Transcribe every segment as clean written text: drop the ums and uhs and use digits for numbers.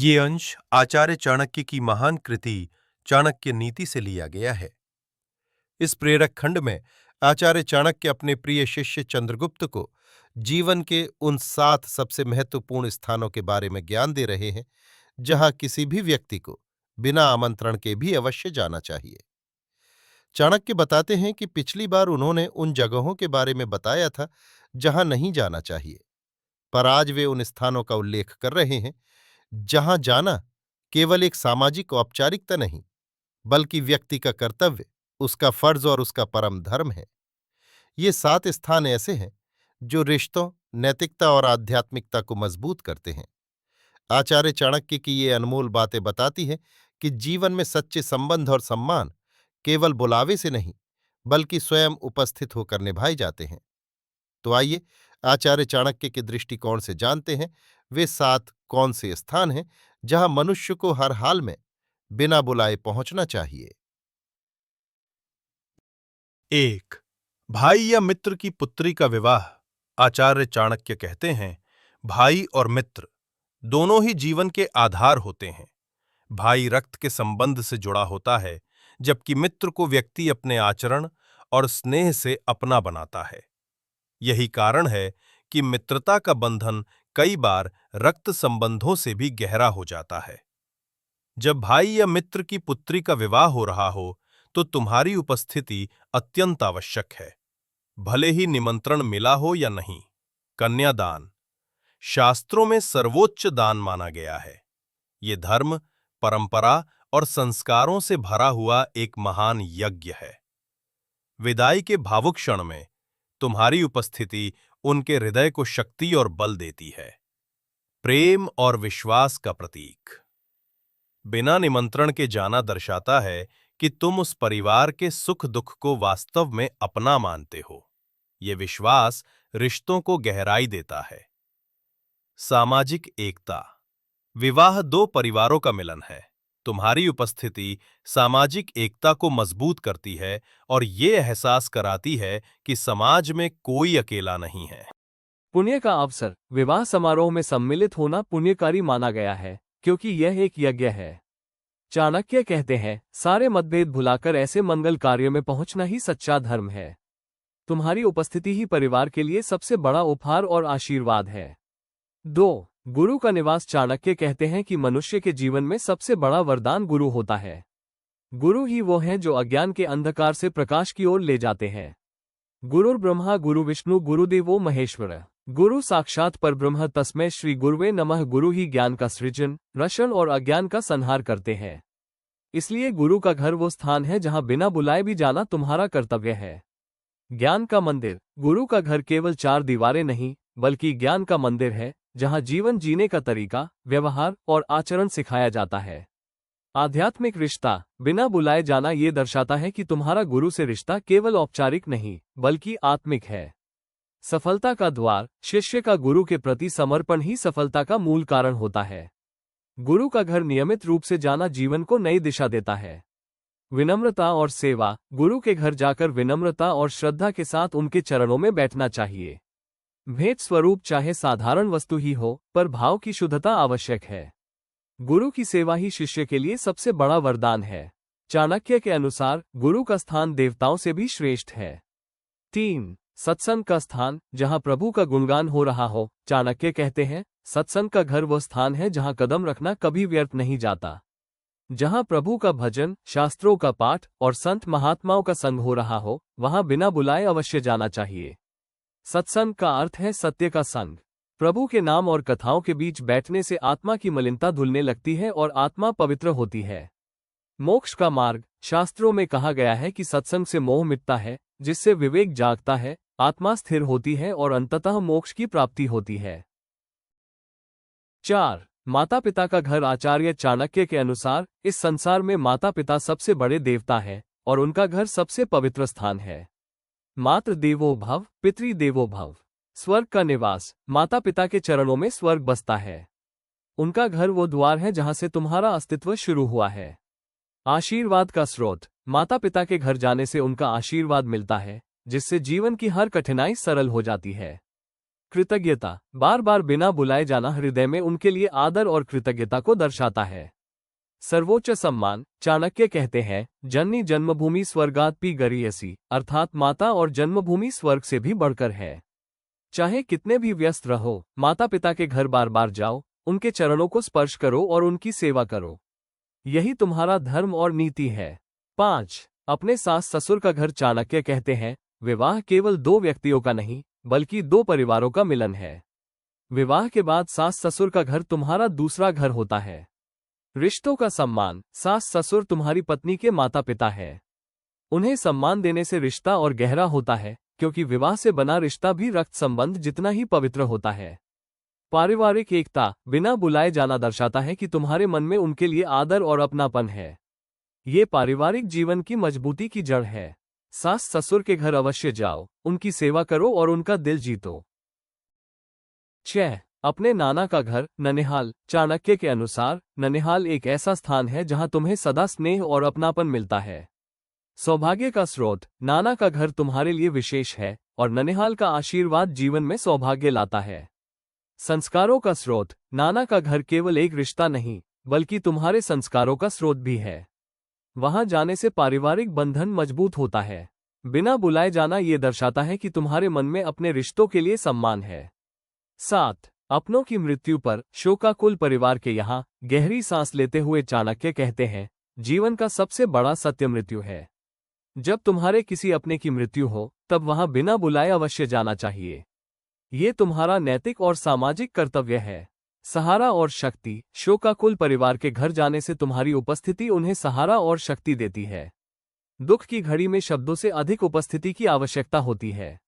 ये अंश आचार्य चाणक्य की महान कृति चाणक्य नीति से लिया गया है। इस प्रेरक खंड में आचार्य चाणक्य अपने प्रिय शिष्य चंद्रगुप्त को जीवन के उन 7 सबसे महत्वपूर्ण स्थानों के बारे में ज्ञान दे रहे हैं जहां किसी भी व्यक्ति को बिना आमंत्रण के भी अवश्य जाना चाहिए। चाणक्य बताते हैं कि पिछली बार उन्होंने उन जगहों के बारे में बताया था जहां नहीं जाना चाहिए, पर आज वे उन स्थानों का उल्लेख कर रहे हैं जहां जाना केवल एक सामाजिक औपचारिकता नहीं, बल्कि व्यक्ति का कर्तव्य, उसका फर्ज और उसका परम धर्म है। ये 7 स्थान ऐसे हैं जो रिश्तों, नैतिकता और आध्यात्मिकता को मजबूत करते हैं। आचार्य चाणक्य की ये अनमोल बातें बताती हैं कि जीवन में सच्चे संबंध और सम्मान केवल बुलावे से नहीं, बल्कि स्वयं उपस्थित होकर निभाए जाते हैं। तो आइए आचार्य चाणक्य के दृष्टिकोण से जानते हैं वे 7 कौन से स्थान हैं जहां मनुष्य को हर हाल में बिना बुलाए पहुंचना चाहिए। 1. भाई या मित्र की पुत्री का विवाह। आचार्य चाणक्य कहते हैं, भाई और मित्र दोनों ही जीवन के आधार होते हैं। भाई रक्त के संबंध से जुड़ा होता है, जबकि मित्र को व्यक्ति अपने आचरण और स्नेह से अपना बनाता है। यही कारण है कि मित्रता का बंधन कई बार रक्त संबंधों से भी गहरा हो जाता है। जब भाई या मित्र की पुत्री का विवाह हो रहा हो, तो तुम्हारी उपस्थिति अत्यंत आवश्यक है, भले ही निमंत्रण मिला हो या नहीं। कन्यादान शास्त्रों में सर्वोच्च दान माना गया है। ये धर्म, परंपरा और संस्कारों से भरा हुआ एक महान यज्ञ है। विदाई के भावुक क्षण में तुम्हारी उपस्थिति उनके हृदय को शक्ति और बल देती है। प्रेम और विश्वास का प्रतीक। बिना निमंत्रण के जाना दर्शाता है कि तुम उस परिवार के सुख दुख को वास्तव में अपना मानते हो। ये विश्वास रिश्तों को गहराई देता है। सामाजिक एकता। विवाह 2 परिवारों का मिलन है। तुम्हारी उपस्थिति सामाजिक एकता को मजबूत करती है और ये एहसास कराती है कि समाज में कोई अकेला नहीं है। पुण्य का अवसर। विवाह समारोह में सम्मिलित होना पुण्यकारी माना गया है, क्योंकि यह एक यज्ञ है। चाणक्य कहते हैं, सारे मतभेद भुलाकर ऐसे मंगल कार्य में पहुंचना ही सच्चा धर्म है। तुम्हारी उपस्थिति ही परिवार के लिए सबसे बड़ा उपहार और आशीर्वाद है। 2. गुरु का निवास। चाणक्य कहते हैं कि मनुष्य के जीवन में सबसे बड़ा वरदान गुरु होता है। गुरु ही वो हैं जो अज्ञान के अंधकार से प्रकाश की ओर ले जाते हैं। गुरुर् ब्रह्मा गुरु विष्णु गुरुदेवो महेश्वर। गुरु साक्षात परब्रह्म तस्मै श्री गुरुवे नमः। गुरु ही ज्ञान का सृजन, रक्षण और अज्ञान का संहार करते हैं। इसलिए गुरु का घर वो स्थान है जहां बिना बुलाए भी जाना तुम्हारा कर्तव्य है। ज्ञान का मंदिर। गुरु का घर केवल 4 दीवारें नहीं, बल्कि ज्ञान का मंदिर है, जहां जीवन जीने का तरीका, व्यवहार और आचरण सिखाया जाता है। आध्यात्मिक रिश्ता। बिना बुलाए जाना ये दर्शाता है कि तुम्हारा गुरु से रिश्ता केवल औपचारिक नहीं, बल्कि आत्मिक है। सफलता का द्वार। शिष्य का गुरु के प्रति समर्पण ही सफलता का मूल कारण होता है। गुरु का घर नियमित रूप से जाना जीवन को नई दिशा देता है। विनम्रता और सेवा। गुरु के घर जाकर विनम्रता और श्रद्धा के साथ उनके चरणों में बैठना चाहिए। भेंट स्वरूप चाहे साधारण वस्तु ही हो, पर भाव की शुद्धता आवश्यक है। गुरु की सेवा ही शिष्य के लिए सबसे बड़ा वरदान है। चाणक्य के अनुसार गुरु का स्थान देवताओं से भी श्रेष्ठ है। 3. सत्संग का स्थान। जहां प्रभु का गुणगान हो रहा हो। चाणक्य कहते हैं, सत्संग का घर वो स्थान है जहां कदम रखना कभी व्यर्थ नहीं जाता। जहां प्रभु का भजन, शास्त्रों का पाठ और संत महात्माओं का संग हो रहा हो, वहां बिना बुलाए अवश्य जाना चाहिए। सत्संग का अर्थ है सत्य का संग। प्रभु के नाम और कथाओं के बीच बैठने से आत्मा की मलिनता धुलने लगती है और आत्मा पवित्र होती है। मोक्ष का मार्ग। शास्त्रों में कहा गया है कि सत्संग से मोह मिटता है, जिससे विवेक जागता है, आत्मा स्थिर होती है और अंततः मोक्ष की प्राप्ति होती है। 4. माता पिता का घर। आचार्य चाणक्य के अनुसार इस संसार में माता पिता सबसे बड़े देवता है और उनका घर सबसे पवित्र स्थान है। मातृ देवो भव, पितृ देवो भव। स्वर्ग का निवास। माता पिता के चरणों में स्वर्ग बसता है। उनका घर वो द्वार है जहां से तुम्हारा अस्तित्व शुरू हुआ है। आशीर्वाद का स्रोत। माता पिता के घर जाने से उनका आशीर्वाद मिलता है, जिससे जीवन की हर कठिनाई सरल हो जाती है। कृतज्ञता, बार बार बिना बुलाए जाना हृदय में उनके लिए आदर और कृतज्ञता को दर्शाता है। सर्वोच्च सम्मान, चाणक्य कहते हैं, जननी जन्मभूमि स्वर्गात् गरीयसी, अर्थात माता और जन्मभूमि स्वर्ग से भी बढ़कर है। चाहे कितने भी व्यस्त रहो, माता पिता के घर बार बार जाओ, उनके चरणों को स्पर्श करो और उनकी सेवा करो। यही तुम्हारा धर्म और नीति है। 5. अपने सास ससुर का घर। चाणक्य कहते हैं, विवाह केवल दो व्यक्तियों का नहीं, बल्कि दो परिवारों का मिलन है। विवाह के बाद सास ससुर का घर तुम्हारा दूसरा घर होता है। रिश्तों का सम्मान, सास ससुर तुम्हारी पत्नी के माता पिता है। उन्हें सम्मान देने से रिश्ता और गहरा होता है, क्योंकि विवाह से बना रिश्ता भी रक्त संबंध जितना ही पवित्र होता है। पारिवारिक एकता, बिना बुलाए जाना दर्शाता है कि तुम्हारे मन में उनके लिए आदर और अपनापन है। ये पारिवारिक जीवन की मजबूती की जड़ है। सास ससुर के घर अवश्य जाओ, उनकी सेवा करो और उनका दिल जीतो। 6. अपने नाना का घर। ननिहाल, चाणक्य के अनुसार ननिहाल एक ऐसा स्थान है जहां तुम्हें सदा स्नेह और अपनापन मिलता है। सौभाग्य का स्रोत, नाना का घर तुम्हारे लिए विशेष है और ननिहाल का आशीर्वाद जीवन में सौभाग्य लाता है। संस्कारों का स्रोत, नाना का घर केवल एक रिश्ता नहीं, बल्कि तुम्हारे संस्कारों का स्रोत भी है। वहां जाने से पारिवारिक बंधन मजबूत होता है। बिना बुलाए जाना ये दर्शाता है कि तुम्हारे मन में अपने रिश्तों के लिए सम्मान है। 7. अपनों की मृत्यु पर शोकाकुल। परिवार के यहाँ गहरी सांस लेते हुए चाणक्य कहते हैं, जीवन का सबसे बड़ा सत्य मृत्यु है। जब तुम्हारे किसी अपने की मृत्यु हो, तब वहां बिना बुलाए अवश्य जाना चाहिए। ये तुम्हारा नैतिक और सामाजिक कर्तव्य है। सहारा और शक्ति, शोकाकुल परिवार के घर जाने से तुम्हारी उपस्थिति उन्हें सहारा और शक्ति देती है। दुख की घड़ी में शब्दों से अधिक उपस्थिति की आवश्यकता होती है।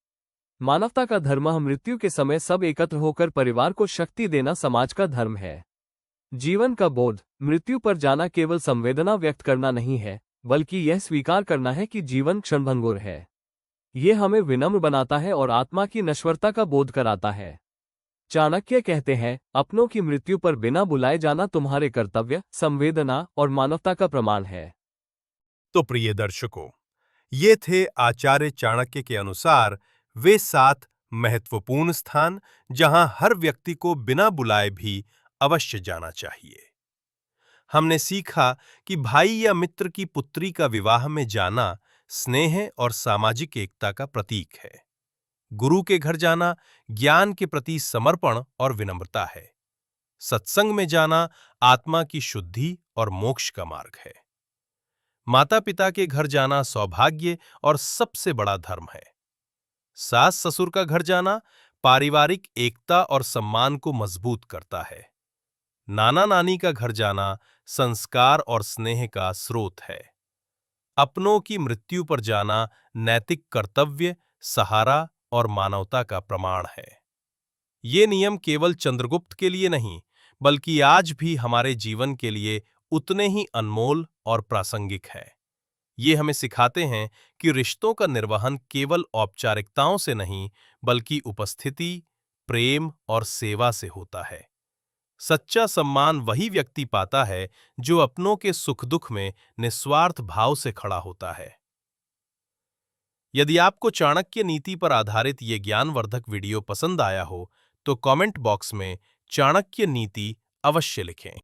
मानवता का धर्म, मृत्यु के समय सब एकत्र होकर परिवार को शक्ति देना समाज का धर्म है। जीवन का बोध, मृत्यु पर जाना केवल संवेदना व्यक्त करना नहीं है, बल्कि यह स्वीकार करना है कि जीवन क्षणभंगुर है। ये हमें विनम्र बनाता है और आत्मा की नश्वरता का बोध कराता है। चाणक्य कहते हैं, अपनों की मृत्यु पर बिना बुलाए जाना तुम्हारे कर्तव्य, संवेदना और मानवता का प्रमाण है। तो प्रिय दर्शकों, ये थे आचार्य चाणक्य के अनुसार वे 7 महत्वपूर्ण स्थान जहां हर व्यक्ति को बिना बुलाए भी अवश्य जाना चाहिए। हमने सीखा कि भाई या मित्र की पुत्री का विवाह में जाना स्नेह और सामाजिक एकता का प्रतीक है। गुरु के घर जाना ज्ञान के प्रति समर्पण और विनम्रता है। सत्संग में जाना आत्मा की शुद्धि और मोक्ष का मार्ग है। माता पिता के घर जाना सौभाग्य और सबसे बड़ा धर्म है। सास ससुर का घर जाना पारिवारिक एकता और सम्मान को मजबूत करता है। नाना नानी का घर जाना संस्कार और स्नेह का स्रोत है। अपनों की मृत्यु पर जाना नैतिक कर्तव्य, सहारा और मानवता का प्रमाण है। ये नियम केवल चंद्रगुप्त के लिए नहीं, बल्कि आज भी हमारे जीवन के लिए उतने ही अनमोल और प्रासंगिक है। ये हमें सिखाते हैं कि रिश्तों का निर्वहन केवल औपचारिकताओं से नहीं, बल्कि उपस्थिति, प्रेम और सेवा से होता है। सच्चा सम्मान वही व्यक्ति पाता है जो अपनों के सुख दुख में निस्वार्थ भाव से खड़ा होता है। यदि आपको चाणक्य नीति पर आधारित ये ज्ञानवर्धक वीडियो पसंद आया हो, तो कमेंट बॉक्स में चाणक्य नीति अवश्य लिखें।